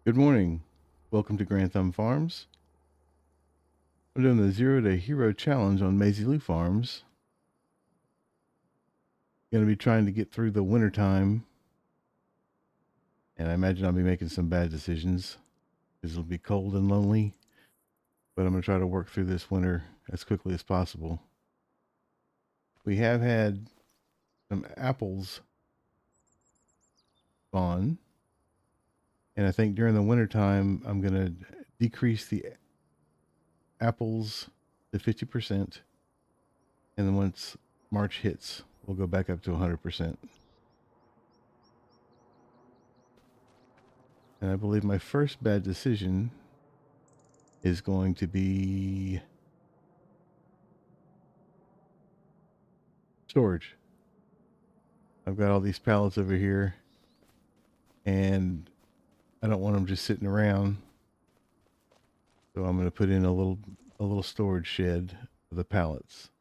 Good morning. Welcome to Grand Thumb Farms. I'm doing the 0 to Hero Challenge on Maizy Lou Farms. Going to be trying to get through the winter time, and I imagine I'll be making some bad decisions because it'll be cold and lonely, but I'm going to try to work through this winter as quickly as possible. We have had some apples spawn, and I think during the winter time I'm going to decrease the apples to 50%, and then once March hits, we'll go back up to 100%. And I believe my first bad decision is going to be storage. I've got all these pallets over here, and I don't want them just sitting around. So I'm going to put in a little storage shed for the pallets.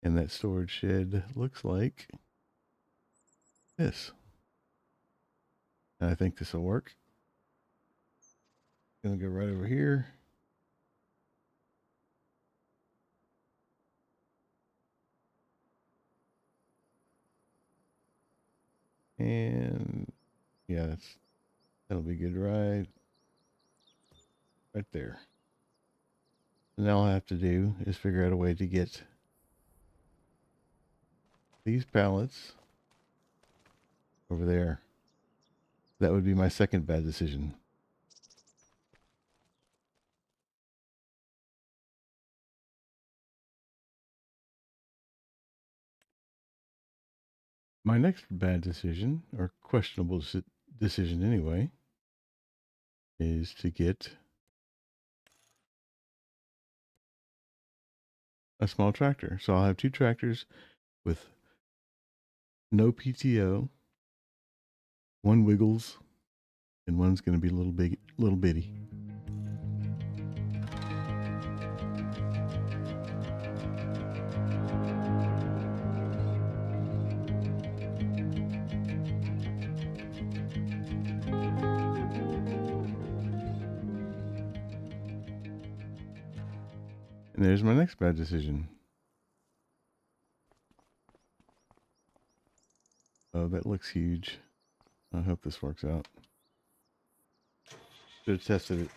And that storage shed looks like this. And I think this will work. Gonna go right over here. And yeah, that'll be good right there. And now all I have to do is figure out a way to get these pallets over there. That would be my second bad decision. My next bad decision, or questionable decision anyway, is to get a small tractor. So I'll have two tractors with no PTO. One wiggles, and one's going to be little bitty. And there's my next bad decision. Oh, that looks huge. I hope this works out. Should have tested it.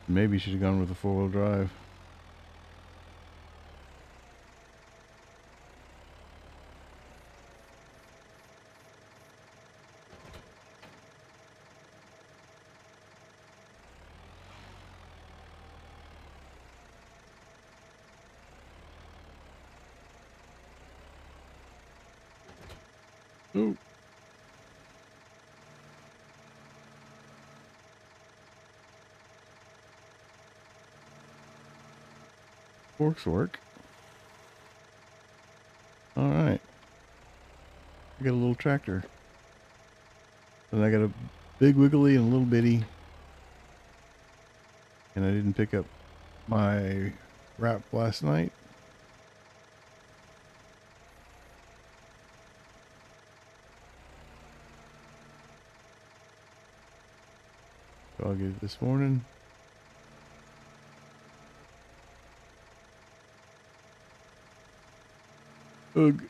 Maybe should have gone with a 4-wheel drive. Ooh. Forks work. All right. I got a little tractor. And I got a big wiggly and a little bitty. And I didn't pick up my wrap last night. So I'll get it this morning. Ugh.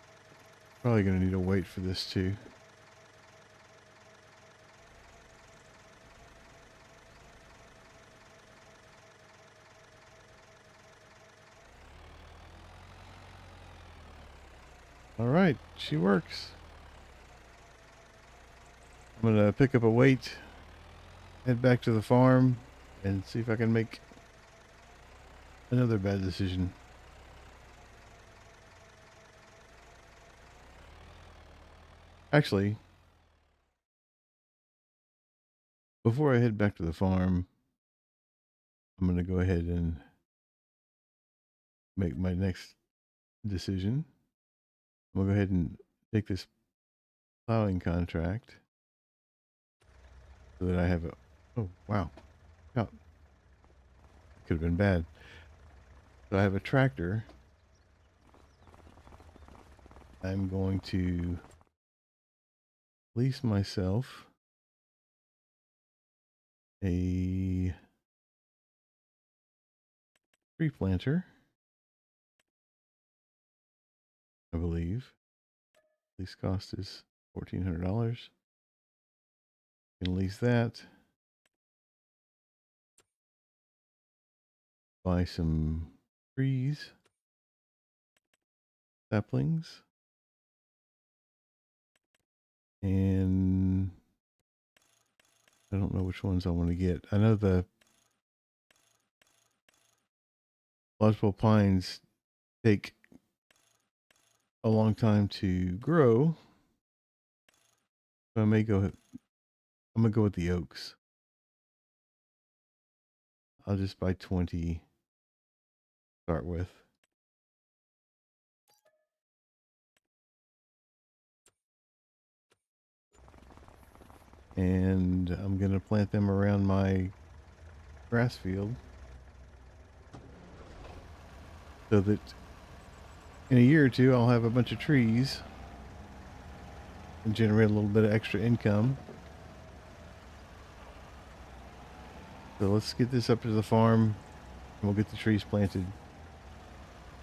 Probably going to need to wait for this too. All right, she works. I'm going to pick up a weight, head back to the farm, and see if I can make another bad decision. Actually, before I head back to the farm, I'm going to go ahead and make my next decision. I'm going to go ahead and take this plowing contract so that I have a, oh, wow. Oh, could have been bad. So I have a tractor. I'm going to lease myself a tree planter, I believe. Lease cost is $1,400. Can lease that. Buy some trees, saplings, and I don't know which ones I want to get. I know the lodgepole pines take a long time to grow. So I'm gonna go with the oaks. I'll just buy 20 to start with. And I'm gonna plant them around my grass field so that in a year or two I'll have a bunch of trees and generate a little bit of extra income. So let's get this up to the farm and we'll get the trees planted.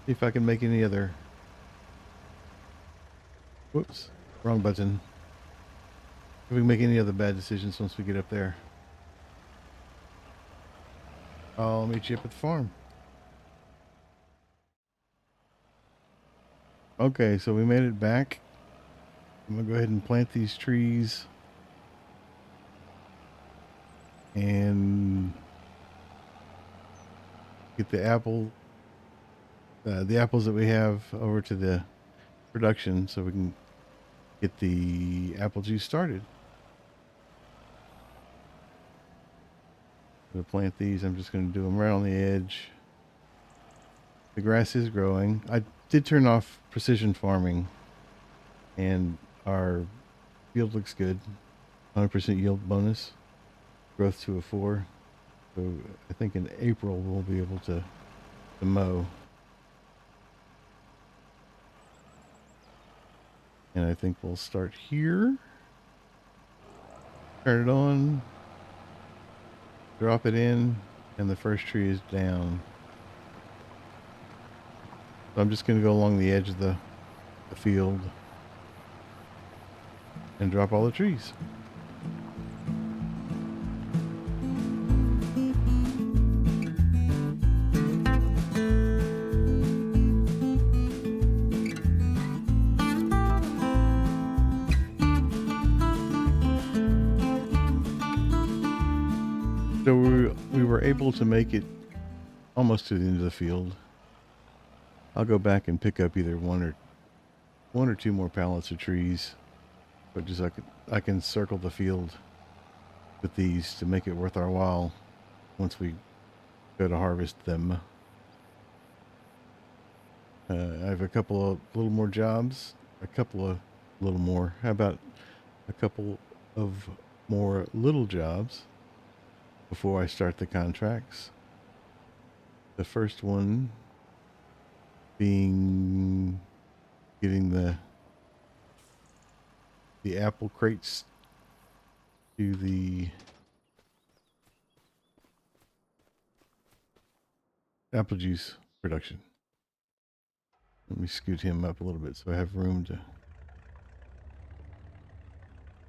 See if I can make any other. Whoops, wrong button. If we can make any other bad decisions once we get up there. I'll meet you up at the farm. Okay, so we made it back. I'm gonna go ahead and plant these trees and get the apples that we have over to the production so we can get the apple juice started. I'm gonna plant these. I'm just gonna do them right on the edge. The grass is growing. I did turn off precision farming and our field looks good. 100% yield bonus. Growth to a 4. So I think in April we'll be able to mow. And I think we'll start here. Turn it on. Drop it in. And the first tree is down. So I'm just going to go along the edge of the field and drop all the trees. So we were able to make it almost to the end of the field. I'll go back and pick up either one or two more pallets of trees, but just I can circle the field with these to make it worth our while once we go to harvest them. I have a couple of little more jobs, how about a couple of more little jobs before I start the contracts. The first one being getting the apple crates to the apple juice production. Let me scoot him up a little bit so I have room to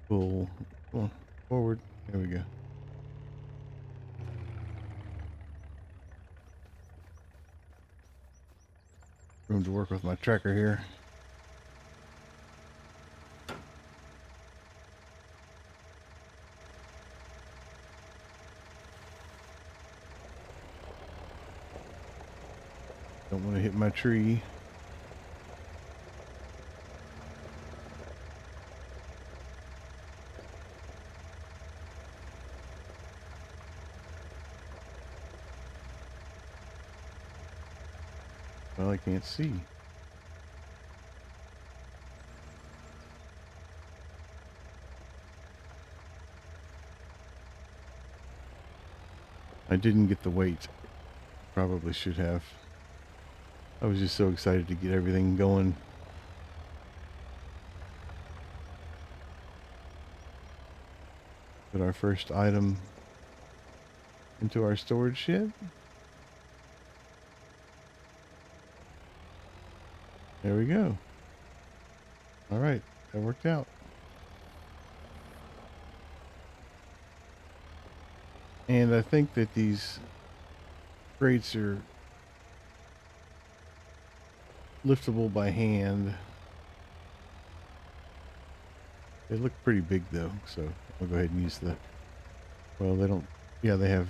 pull. Come on, forward. There we go. Room to work with my tracker here. Don't want to hit my tree. Well, I can't see. I didn't get the weight. Probably should have. I was just so excited to get everything going. Put our first item into our storage shed. There we go. All right, that worked out. And I think that these crates are liftable by hand. They look pretty big though, so I'll go ahead and use the, well, they don't, yeah, they have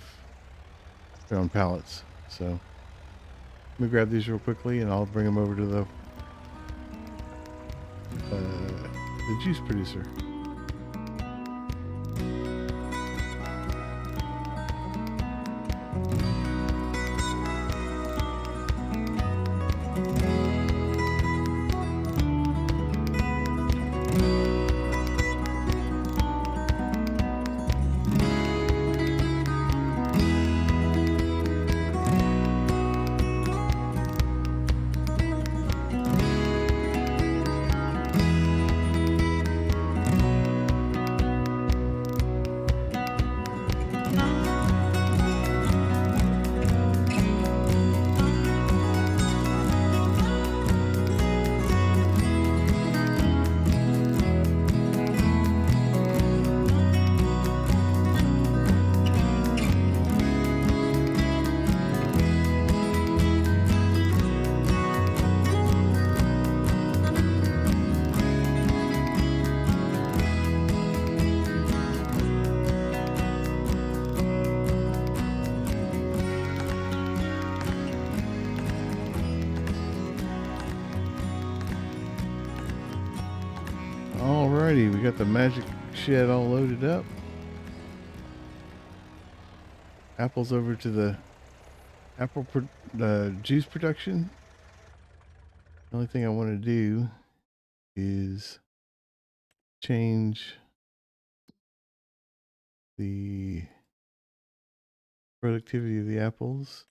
their own pallets. So let me grab these real quickly and I'll bring them over to the juice producer. Alrighty, we got the magic shed all loaded up. Apples over to the juice production. The only thing I want to do is change the productivity of the apples.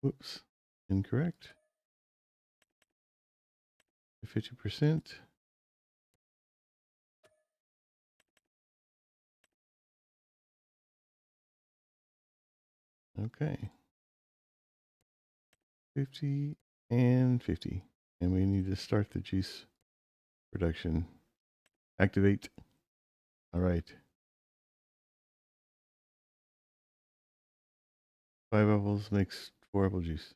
Whoops, incorrect. 50%. Okay. 50 and 50. And we need to start the juice production. Activate. All right. 5 apples makes 4 apple juice.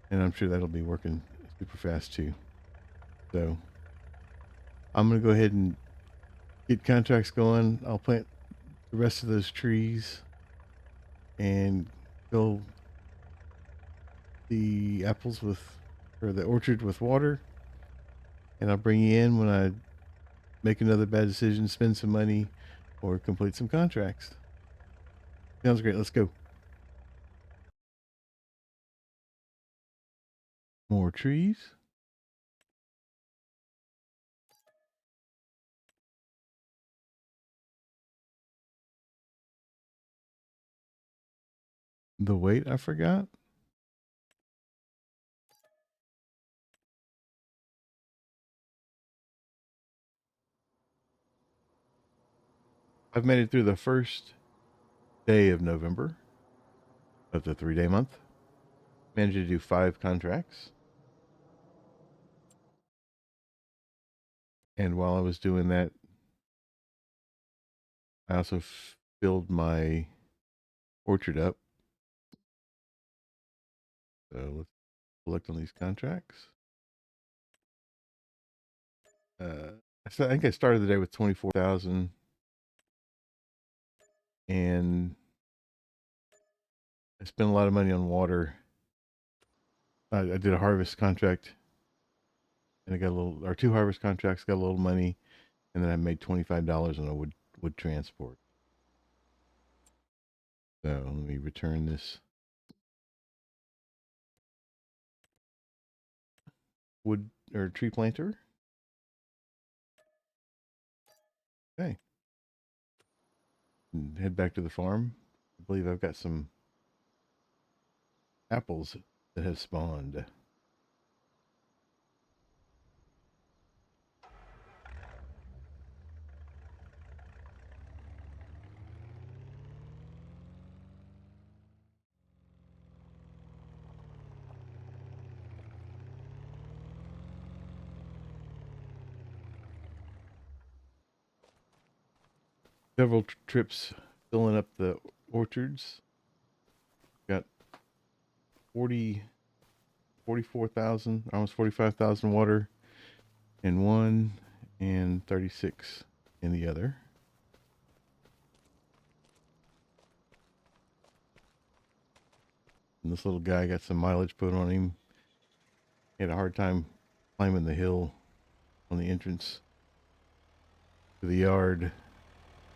And I'm sure that'll be working super fast too. So I'm going to go ahead and get contracts going. I'll plant the rest of those trees and fill the apples with, or the orchard with water. And I'll bring you in when I make another bad decision, spend some money, or complete some contracts. Sounds great. Let's go. More trees. The weight I forgot. I've made it through the first day of November of the 3-day month. Managed to do 5 contracts. And while I was doing that, I also filled my orchard up. So let's select on these contracts. I think I started the day with 24,000, and I spent a lot of money on water. I did a harvest contract, and I got a little, or 2 harvest contracts, got a little money, and then I made $25 on a wood transport. So let me return this wood or tree planter. Okay. and head back to the farm. I believe I've got some apples that have spawned. Several trips filling up the orchards. Got 40, 44,000, almost 45,000 water in one and 36 in the other. And this little guy got some mileage put on him. He had a hard time climbing the hill on the entrance to the yard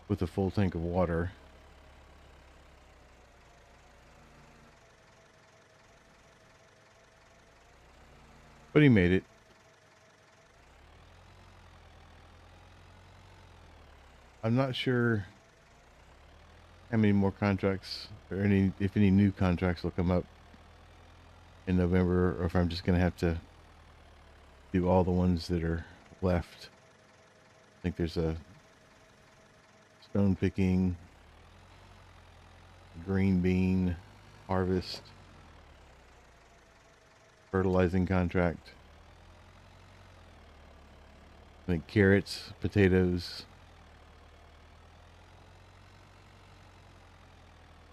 with a full tank of water. But he made it. I'm not sure how many more contracts or if any new contracts will come up in November, or if I'm just going to have to do all the ones that are left. I think there's a stone picking, green bean harvest, fertilizing contract. I think carrots, potatoes,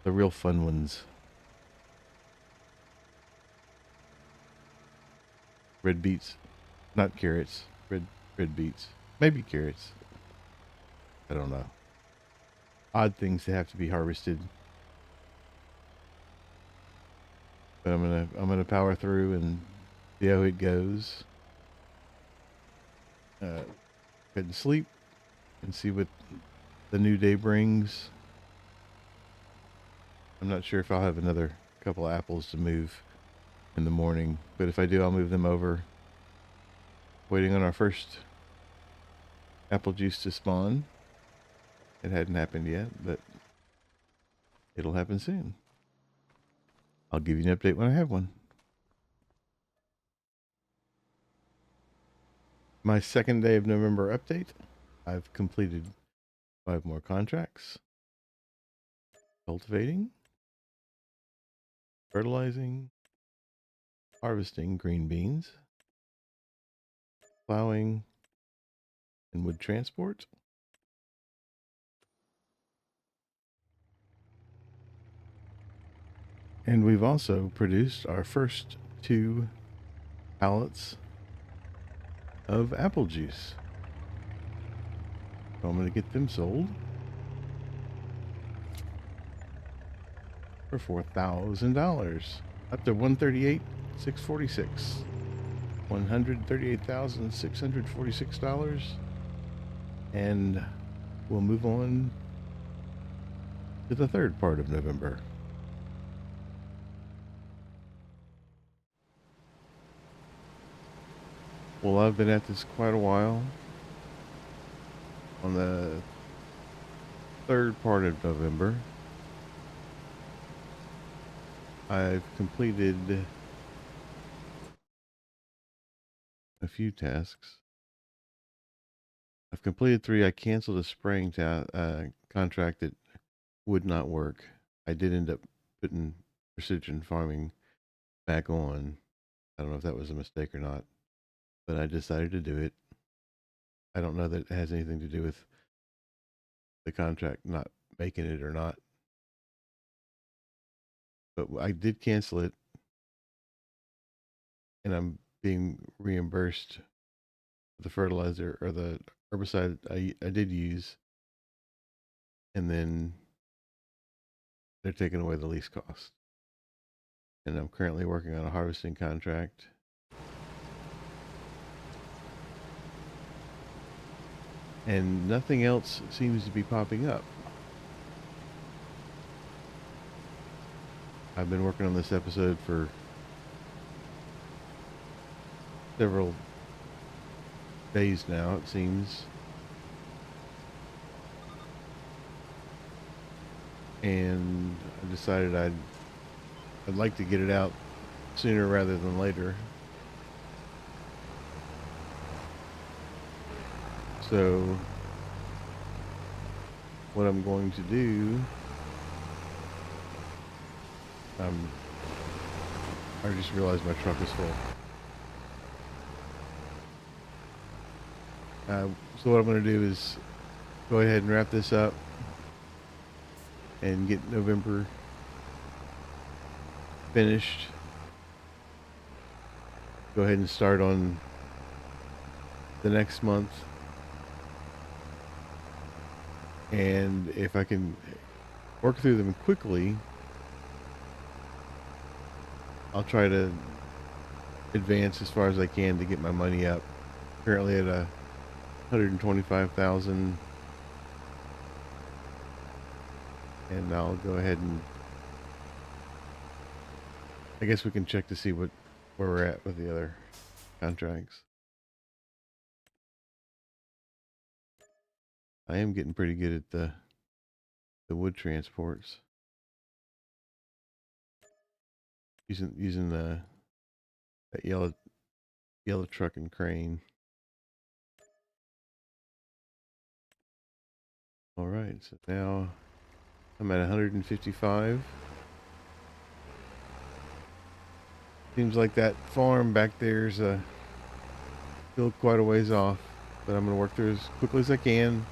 the real fun ones. Red beets, not carrots. Red beets, maybe carrots. I don't know. Odd things that have to be harvested. But I'm gonna power through and see how it goes. Go to sleep and see what the new day brings. I'm not sure if I'll have another couple of apples to move in the morning, but if I do, I'll move them over. Waiting on our first apple juice to spawn. It hadn't happened yet, but it'll happen soon. I'll give you an update when I have one. My second day of November update. I've completed 5 more contracts. Cultivating, fertilizing, harvesting green beans, plowing, and wood transport. And we've also produced our first 2 pallets of apple juice. So I'm going to get them sold for $4,000, up to $138,646. $138,646, and we'll move on to the third part of November. Well, I've been at this quite a while. On the third part of November, I've completed a few tasks. I've completed 3. I canceled a spraying contract that would not work. I did end up putting precision farming back on. I don't know if that was a mistake or not, but I decided to do it. I don't know that it has anything to do with the contract not making it or not, but I did cancel it, and I'm being reimbursed for the fertilizer or the herbicide I did use, and then they're taking away the least cost. And I'm currently working on a harvesting contract. And nothing else seems to be popping up. I've been working on this episode for several days now, it seems. and I decided I'd like to get it out sooner rather than later. So what I'm going to do, I just realized my truck is full. So what I'm going to do is go ahead and wrap this up and get November finished. Go ahead and start on the next month. And if I can work through them quickly, I'll try to advance as far as I can to get my money up. Currently at 125,000, and I'll go ahead and I guess we can check to see where we're at with the other contracts. I am getting pretty good at the wood transports. Using that yellow truck and crane. All right, so now I'm at 155. Seems like that farm back there's still quite a ways off, but I'm gonna work through as quickly as I can.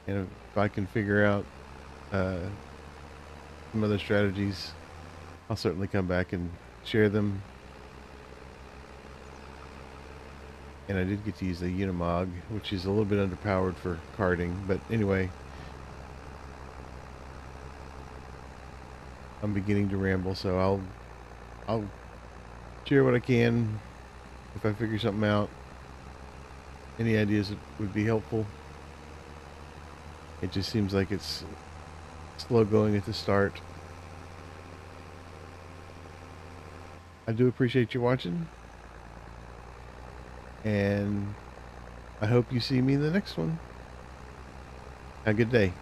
And if I can figure out some other strategies, I'll certainly come back and share them. And I did get to use the Unimog, which is a little bit underpowered for karting, but anyway, I'm beginning to ramble, so I'll share what I can if I figure something out. Any ideas would be helpful. It just seems like it's slow going at the start. I do appreciate you watching, and I hope you see me in the next one. Have a good day.